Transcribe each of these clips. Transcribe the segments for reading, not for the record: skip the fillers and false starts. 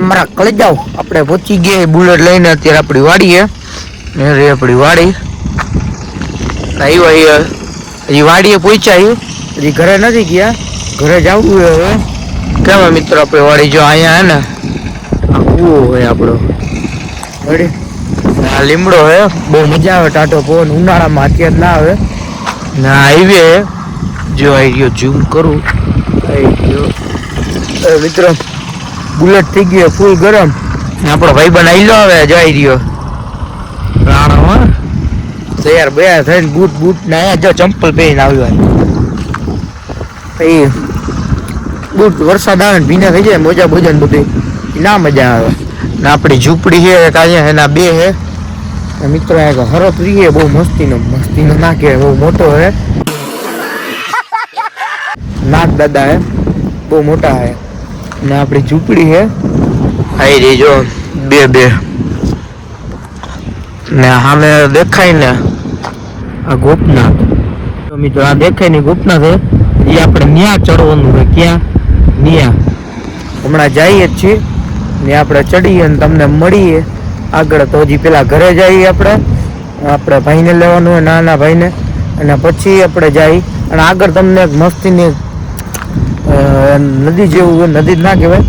મારા કળી જાવ આપણે પહોંચી ગયા બુલેટ લઈને અત્યારે આપણી વાડીએ રે આપણી વાડી આવ્યા હજી વાડીએ પહોંચ્યા હજી ઘરે નથી ગયા ઘરે જવું હવે કેમ મિત્રો આપણે વાડી જો અહીંયા હે ને આ કૂવો હોય આપણો આ લીમડો હે બહુ મજા આવે ટાટો પવન ઉનાળામાં અત્યારે ના આવે ના હાઈવે જો આવી ગયો ઝૂમ કરું આવી ગયો મિત્રો બુલેટ થઈ ગયો ફૂલ ગરમ આપણો ભાઈ બનાવી લો હવે જઈ રહ્યો રાણો તૈયાર બયાર થઈને બૂટ બૂટ ના જો ચંપલ પહેરીને આવ્યો એ બૂટ વરસાદ આવે ને ભીના થઈ જાય મોજા બોજા ને બધું ના મજા આવે ને આપણી ઝૂંપડી છે કાંઈ એના બે છે મિત્રો એક હરો પ્રિય બહુ મસ્તીનો ના કે બહુ મોટો હે નાગ દાદા હે બહુ મોટા હે ને આપણી ઝૂંપડી હે આઈ રહી જો બે ને સામે દેખાય ને આ ગોપનાથ તો મિત્રો આ દેખાય ને ગોપનાથ હે એ આપણે ન્યા ચડવાનું હોય ક્યાં ન્યા હમણાં જઈએ જ છીએ ને આપણે ચડીએ ને તમને મળીએ આગળ તો હજી પેલા ઘરે જઈએ આપણે ભાઈને લેવાનું હોય નાના ભાઈને અને પછી આપણે જઈએ અને આગળ તમને એક મસ્તીની નદી જેવું હોય નદી ના કહેવાય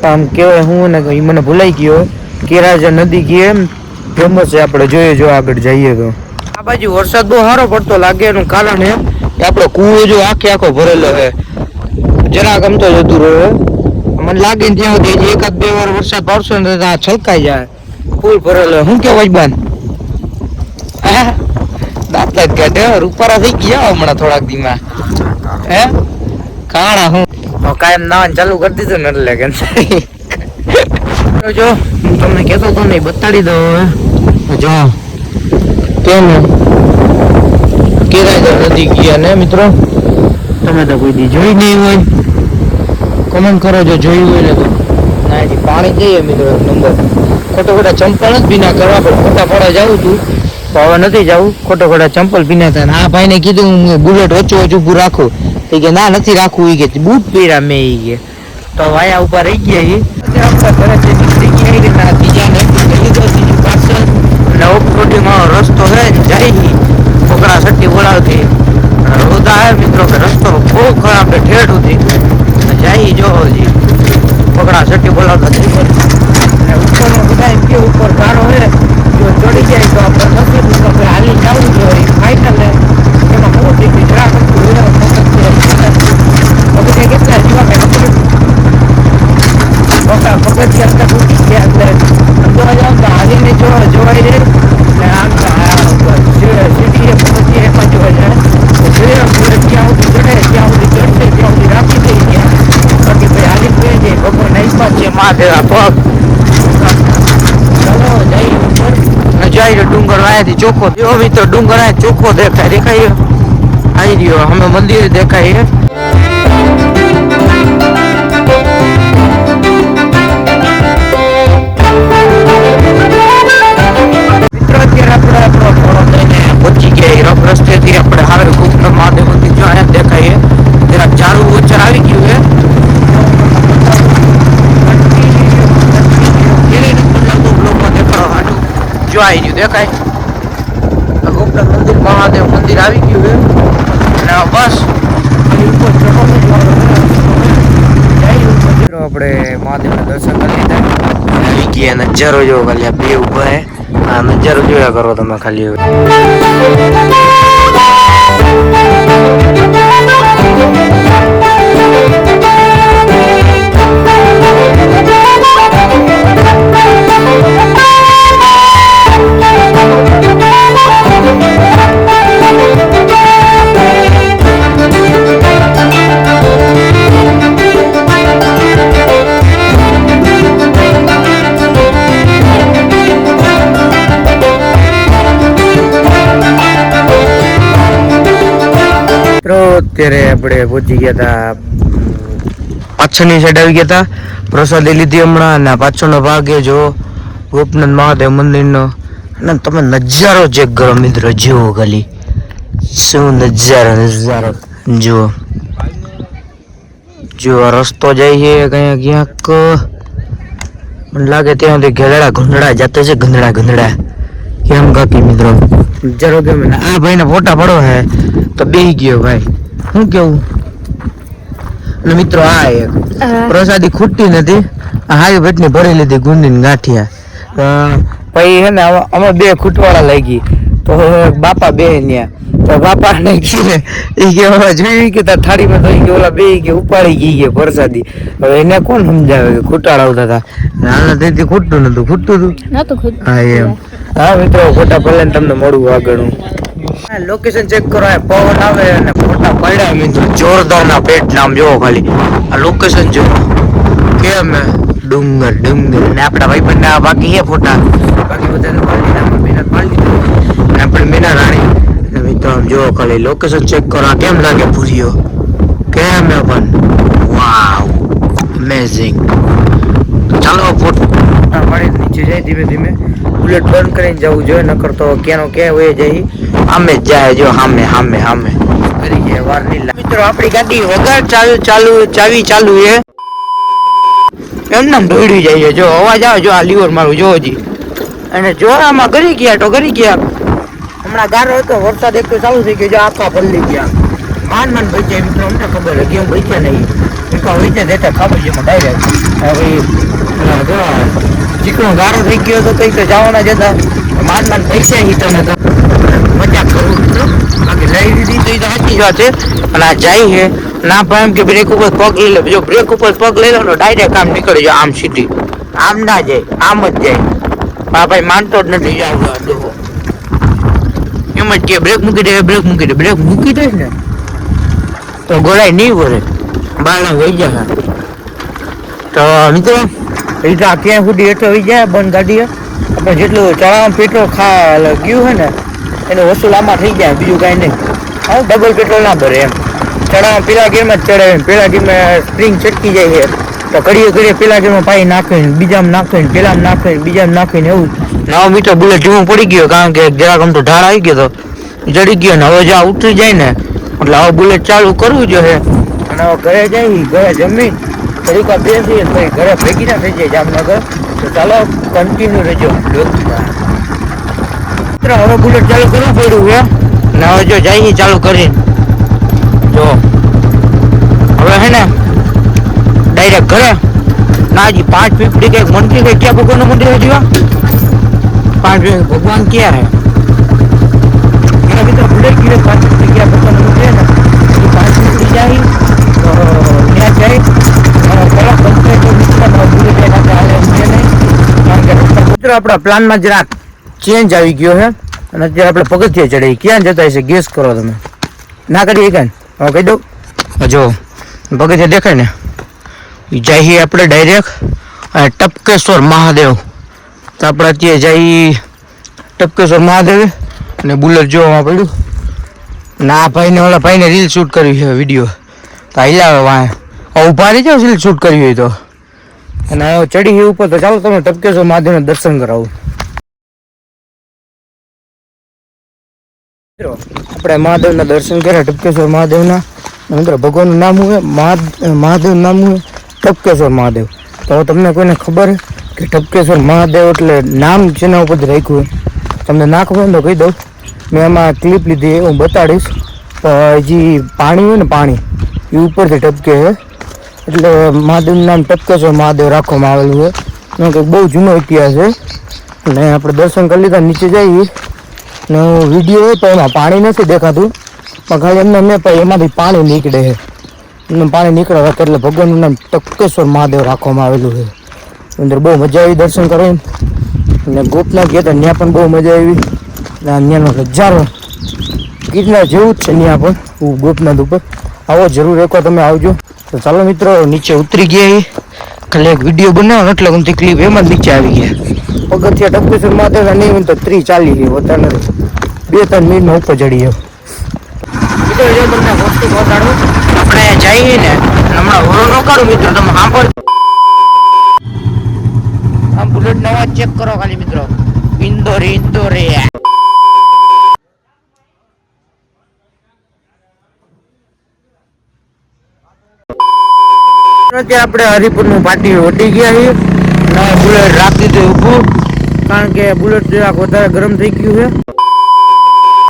આમ કહેવાય હું ને એ મને ભૂલાઈ ગયો કેરાજા નદી કહેવાય એમ ફેમસ છે આપણે જોઈએ જો આગળ જઈએ તો આ બાજુ વરસાદ બહુ સારો પડતો લાગે એનું કારણ એ કે આપણો કૂવો જો આખો ભરેલો છે જરાક ગમતો જતું રહ્યો મને લાગે ને ત્યાં સુધી એકાદ બે વાર વરસાદ પડશે ને ત્યાં છલકાઈ જાય ફૂલ ભરેલો શું કેવાય બાન દાંત કાઢે રૂપારા થઈ ગયા હમણાં થોડાક દીમાં હે કાણા હું કાયમ નાવાનું ચાલુ કરી દીધું ને એટલે કે જો હું તમને કહેતો હતો ને બતાડી દઉં હવે જો કેમ કેરાજા નદી ગયા ને મિત્રો તમે તો કોઈ દી જોઈ નહીં હોય કમેન્ટ કરો જો જોયું હોય ને તો ના હજી પાણી જઈએ મિત્રો એક નંબર ખોટા ચંપલ જ ભીના કરવા પણ ખોટા ફોડા જવું તું તો હવે નથી જવું ખોટા ચંપલ ભીના થાય આ ભાઈને કીધું હું બુલેટ ઓછું ઊભું રાખું તો કે ના નથી રાખવું એ કે બૂટ પહેર્યા મેં એ કે તો વાયા ઉપર રહી ગયા આપણા ઘરે નીકળી ગયા બીજાને બીજું પાર્સલ અને ઓફરોડિંગમાં રસ્તો છે જાય છોકરા સટ્ટી બોલાવતી રોદા હે મિત્રો કે રસ્તો બહુ ખરાબ છે ઠેઠ સુધી જાય જો હજી છોકરા સટ્ટી બોલાવતા અને ઉપરનો બધા એમ કે ઉપર ગારો હોય જો ચડી જાય તો આપણે નસીબ આપણે હાલી જવું જોઈએ ફાઇનલ એમાં મોટી ગુજરાત કેટલા જીવા પગથિયા તૂટી ગયા એટલે જોવા જાવ તો હાલીને જોવાય રહે ને આમ સીડીએ પગથિયા એમાં જોવા જાય જ્યાં સુધી ચડે ત્યાં સુધી ચડશે ત્યાં સુધી રાખી દઈ ગયા બાકી ભાઈ હાલી ગઈ જાય ભગવાન નાઈપા છે માં દેવા પગ ચલો જઈએ ઉપર જાય ડુંગર વાયાથી ચોખ્ખો જો મિત્રો ડુંગર આ ચોખ્ખો દેખાય આવી રહ્યો અમે મંદિર દેખાય મિત્રો અત્યારે આપણે પહોંચી ગયા રફ રસ્તેથી આપણે હવે ગુપ્ત મહાદેવ મંદિર જો અહીંયા દેખાય જરા ચારું ઓછર આવી ગયું છે જો આવી ગયું દેખાય ગુપ્ત મંદિર મહાદેવ મંદિર આવી ગયું છે અને બસ આપણે મહાદેવના દર્શન કરી લીધા આવી ગયા નજારો જો ખાલી બે ઉભા હે આ નજારો જોયા કરો તમે ખાલી અત્યારે આપણે પહોંચી ગયા હતા પાછળની સાઈડ આવી ગયા હતા પ્રસાદી લીધી હમણાં અને પાછળનો ભાગ એ જો ગોપનાથ મહાદેવ મંદિરનો અને તમે નજારો ચેક કરો મિત્રો જુઓ ખાલી શું નજારો જુઓ જો રસ્તો જાય છે ક્યાંક મને લાગે ત્યાં સુધી ગેલડા ગંધડા જાતે છે, ગંધડા કેમ કાકી મિત્રો જરો કેમ આ ભાઈને ફોટા પડો હે તો બેહી ગયો ભાઈ, શું કેવું. અને મિત્રો આ એક પ્રસાદી ખૂટતી નથી, હારી પેટની ભરી લીધી ગુંદી ગાંઠિયા. પછી હે ને અમે બે ખૂટવાળા લઈ ગઈ તો બાપા બે ન્યા તો બાપા ને કે જોયું કે તાર થાળીમાં તો કે ઓલા બે કે ઉપાડી ગઈ કે પ્રસાદી. હવે એને કોણ સમજાવે કે ખૂટાડા આવતા હતા, હાલના તેથી ખૂટતું હતું. હા એમ. હા મિત્રો ફોટા પડે તમને મળવું આગળ. લોકેશન ચેક કરો, પવન આવે અને ફોટા પડ્યા મિત્રો જોરદાર ના પેટ નામ જોવો ખાલી. આ લોકેશન જો કેમ ડુંગર ને આપડા ભાઈ બંને બાકી છે ફોટા, બાકી બધા આપણે મીના રાણી. મિત્રો આમ જોવો ખાલી લોકેશન ચેક કરો, કેમ લાગે પૂરીઓ કેમ પણ વાવ અમેઝિંગ. તો ચાલો ફોટો પાણી નીચે જાય ધીમે બુલેટ બંધ કરીને જવું જોઈએ, નકર તો ક્યાંનો ક્યાં હોય જાય આમે જ જાય. જો સામે કરી જાય વાર નહીં. મિત્રો આપણી ગાડી વગર ચાવી ચાલુ છે એમ નામ દોડી જાય. જો અવાજ આવે, જો આ લીવર મારું જો હજી, અને જો આમાં કરી ગયા. હમણાં ગારો હતો, વરસાદ એક તો ચાલુ થઈ ગયો, જો આખા પલ્લી ગયા. માન બચ્યા મિત્રો, અમને ખબર છે કેમ બચ્યા નહીં, વિચાર દેતા ખબર છે એમાં ડાયરેક્ટ. હવે ચીકણો ગારો થઈ ગયો હતો કઈ તો જવાના જતા માન પૈસા હી તમે મજાક કરું મિત્રો, બાકી લઈ લીધી તો એ તો સાચી વાત છે. અને આ જાય છે ના ભાઈ એમ કે બ્રેક ઉપર પગ લઈ લે, જો બ્રેક ઉપર પગ લઈ લો ને ડાયરેક્ટ આમ નીકળી જાય, આમ સીધી આમ ના જાય, આમ જ જાય. હા ભાઈ માનતો જ નથી જવું, એમ જ કે બ્રેક મૂકી દે બ્રેક મૂકી દે ને તો ગોળાઈ નહીં ભરે, બારણા વહી જાય. તો મિત્રો એ તો ક્યાં સુધી એટલો વહી જાય બંધ ગાડીએ, આપણે જેટલું ચડાવવામાં પેટ્રોલ ગયું હોય ને એનું વસૂલ આમાં થઈ જાય, બીજું કાંઈ નહીં. હા ડબલ પેટ્રોલ ના ભરે એમ. ચડાવવામાં પેલા ગેરમાં જ ચડાવે, પેલા ગેરમાં સ્પ્રિંગ ચટકી જાય છે તો ઘડીએ પેલા ગેરમાં પાઈ નાખીને બીજામાં નાખીને પેલામાં નાખીને બીજામાં નાખીને એવું. નવો મીટર બુલેટ ધીમું પડી ગયો, કારણ કે જરાક આમ તો ઢાળ આવી ગયો તો જડી ગયો ને હવે જ્યાં ઉતરી જાય ને એટલે હવે બુલેટ ચાલુ કરવું જોઈએ. અને હવે ઘરે ઘરે જમી થોડીક વાર બેસીએ પછી ઘરે ભેગી ના થઈ જાય જામનગર. તો ચાલો કન્ટિન્યુ રહેજો. હવે બુલેટ ચાલુ કરવું પડ્યું છે ને હવે જો જઈએ ચાલુ કરીને જો હવે હે ને ડાયરેક્ટ ઘરે ના હજી 5 ફીફડી કઈક મંદિર કઈ ક્યાં ભગવાનનું મંદિર હજી 5 ભગવાન ક્યાં હે એના ભીતર ભૂલાઈ ગયું 5 ફીફડી ક્યાં ભગવાનનું મંદિર ને 5 ફીફડી જાય તો ત્યાં જાય પેલા આપણા પ્લાનમાં જરાક ચેન્જ આવી ગયો છે અને અત્યારે આપણે પગથિયે ચડી ક્યાં જતા હશે ગેસ કરો તમે, ના કરીએ કાંઈ હવે કહી દઉં. જો પગથિયે દેખાય ને જઈએ આપણે ડાયરેક્ટ ટપકેશ્વર મહાદેવ. તો આપણે અત્યારે જઈએ ટપકેશ્વર મહાદેવ અને બુલેટ જોવામાં પડ્યું અને આ ભાઈને ઓલા ભાઈને રીલ શૂટ કરવી છે વિડીયો તો હિલાવે વાંહે ઉભા રહી જાવ રીલ શૂટ કરવી હોય તો. અને ચડી ઉપર તો ચાલો તમે ટપકેશ્વર મહાદેવના દર્શન કરાવું. આપણે મહાદેવના દર્શન કર્યા ટપકેશ્વર મહાદેવના. મિત્રો ભગવાનનું નામ હોય મહાદેવ નામ હોય ટપકેશ્વર મહાદેવ. તો તમને કોઈને ખબર કે ટપકેશ્વર મહાદેવ એટલે નામ જેના ઉપરથી રાખ્યું હોય તમને ના ખબર તો કહી દઉં. મેં એમાં ક્લિપ લીધી હું બતાડીશ. જે પાણી હોય ને પાણી એ ઉપરથી ટપકે છે એટલે મહાદેવનું નામ ટપકેશ્વર મહાદેવ રાખવામાં આવેલું છે. એનો કંઈક બહુ જૂનો ઇતિહાસ છે. અને આપણે દર્શન કરી લીધા નીચે જઈએ ને વિડીયો હોય તો એમાં પાણી નથી દેખાતું પણ ખાલી એમને મેં પણ એમાંથી પાણી નીકળે છે. એમને પાણી નીકળે એટલે ભગવાનનું નામ ટપકેશ્વર મહાદેવ રાખવામાં આવેલું છે. અંદર બહુ મજા આવી દર્શન કરવાની. અને ગોપનાથ ગયા હતા ત્યાં પણ બહુ મજા આવી. ત્યાંનો નજારો ગિરનાર જેવું જ છે ત્યાં પણ ગોપનાથ ઉપર. આવો જરૂર એકવાર તમે આવજો. તો ચાલો મિત્રો નીચે ઉતરી ગયા ખાલી એક વિડીયો બનાવો એટલે હું ક્લિપ એમાં જ નીચે આવી ગયા. પગથિયા ટપકેશ્વર મહાદેવ નહીં તો 30-40 વધારે 2-3 મિનિટમાં ઉપર ચડી મિત્રો. જો તમને વસ્તુ પહોંચાડું આપણે જઈએ ને હમણાં હોરો ન કરું મિત્રો તમે સાંભળ આમ બુલેટ નો અવાજ ચેક કરો ખાલી મિત્રો. ઇન્દોરી અત્યારે આપણે હરિપુર નું પાટી ઓટી ગયા છીએ અને બુલેટ રાખી દીધું ઊભું, કારણ કે બુલેટ જરાક વધારે ગરમ થઈ ગયું છે.